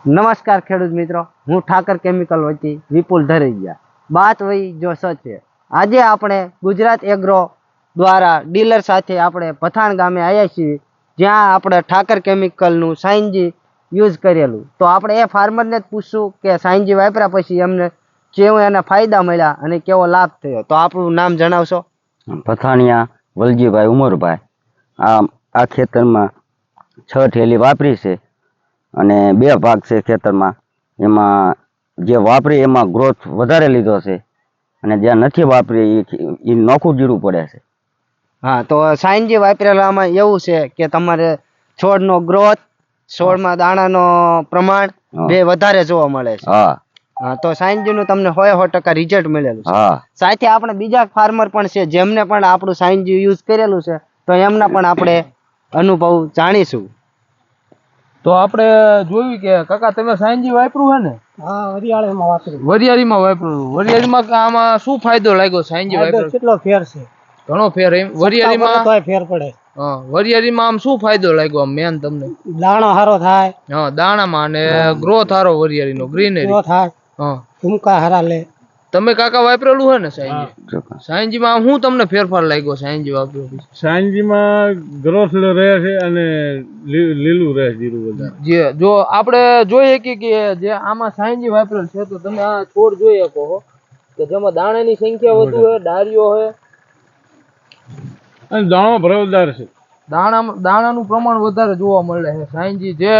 નમસ્કાર ખેડૂત મિત્રો, હું ઠાકર કેમિકલ વતી વિપુલ ધરેજા બાત વહી જો સચ છે। આજે આપણે ગુજરાત એગ્રો દ્વારા ડીલર સાથે આપણે પઠાણ ગામે આવ્યા છીએ, જ્યાં આપણે ઠાકર કેમિકલનું સાઇનજી યુઝ કરેલું। તો આપણે એ ફાર્મરને જ પૂછશું કે સાઇનજી વાપર્યા પછી એમને કેવું એના ફાયદા મળ્યા અને કેવો લાભ થયો। તો આપણું નામ જણાવશો? પથાણિયા વલજીભાઈ ઉમરભાઈ। આ ખેતરમાં 6 થેલી વાપરી છે અને 2 ભાગ છે ખેતરમાં। એમાં જે વાપરી એમાં ગ્રોથ વધારે લીધો છે અને જ્યાં નથી વાપરી એ નોખું જીરું પડે છે। હા, તો સાઇનજી વાપરેલામાં એવું છે કે તમારે છોડનો ગ્રોથ, છોડમાં દાણાનો પ્રમાણ બે વધારે જોવા મળે છે। હા, તો સાઇનજીનું તમને 100% રિઝલ્ટ મળેલું છે। સાથે આપણે બીજા ફાર્મર પણ છે જેમને પણ આપણું સાઇનજી યુઝ કરેલું છે, તો એમના પણ આપણે અનુભવ જાણીશું। તો આપણે જોયું કે કાકા તમે સાઇનજી વાપર્યું હે ને? હા, વરિયાળીમાં વાપર્યું। વરિયાળીમાં વાપર્યું। વરિયાળીમાં આમાં શું ફાયદો લાગ્યો સાઇનજી વાપર્યો? કેટલો ફેર છે? ઘણો ફેર એમ? વરિયાળીમાં તોય ફેર પડે। હા, વરિયાળીમાં આમ શું ફાયદો લાગ્યો આમ મેન તમને? દાણો સારો થાય। હા, દાણામાં અને ગ્રોથ સારો વરિયાળીનો, ગ્રીનરી થાય। હા, ટૂંકા હારા લે। તમે કાકા વાપરેલું હે ને સાઇનજી? સાઇનજીમાં આમ શું તમને ફેરફાર લાગ્યો સાઇનજી વાપર્યો? સાંજીમાં ગ્રોથ રહે છે અને લીલું રહે જીરું વધારે। જે જો આપણે જોઈએ કે જે આમાં સાઇનજી વાપરેલ છે, તો તમે આ છોડ જોઈ શકો છો કે જેમાં દાણાની સંખ્યા વધુ છે, ડાળીઓ છે અને દાણો ભરવદાર છે। દાણાનું પ્રમાણ વધારે જોવા મળે છે સાઇનજી। જે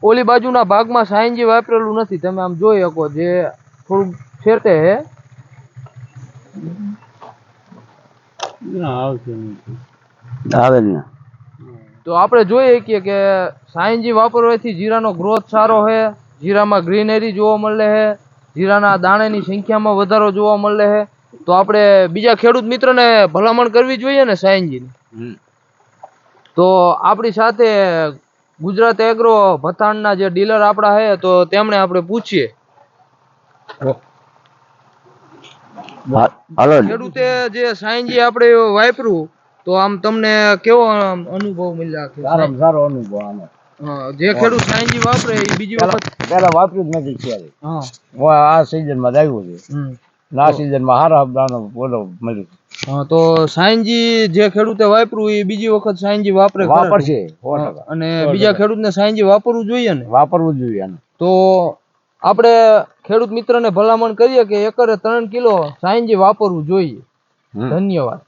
ઓલી બાજુના ભાગમાં સાઇનજી વાપરેલું નથી, તમે આમ જોઈ શકો, જે થોડુંક છેટે છે આવે જ ને। તો આપણે જોઈએ કે સાઇનજી વાપરવાથી જીરાનો ગ્રોથ સારો છે, જીરામાં ગ્રીનરી જોવા મળે છે, જીરાના દાણાની સંખ્યામાં વધારો જોવા મળે છે। તો આપણે બીજા ખેડૂત મિત્રોને ભલામણ કરવી જોઈએ ને સાઇનજીની। તો આપણી સાથે ગુજરાત એગ્રો ભથાણના જે ડીલર આપણા છે, તો તેમણે આપણે પૂછીએ। ખેડૂતે જે સાઇનજી આપણે વાપર્યું, તો આમ તમને કેવો અનુભવ મળ્યા? સારો અનુભવ આનો। જે ખેડૂત સાઇનજી વાપરે એ બીજી વખત પેલા વાપર્યું જ નથી ક્યારે। આ સીઝનમાં જ આવ્યું છે, આ સીઝનમાં સારા દાણો બોલો મળ્યું। હા, તો સાઇનજી જે ખેડૂતે વાપર્યું એ બીજી વખત સાઇનજી વાપરશે અને બીજા ખેડૂતને સાઇનજી વાપરવું જોઈએ ને? વાપરવું જોઈએ। તો આપણે ખેડૂત મિત્રને ભલામણ કરીએ કે એકરે 3 કિલો સાઇનજી વાપરવું જોઈએ। ધન્યવાદ।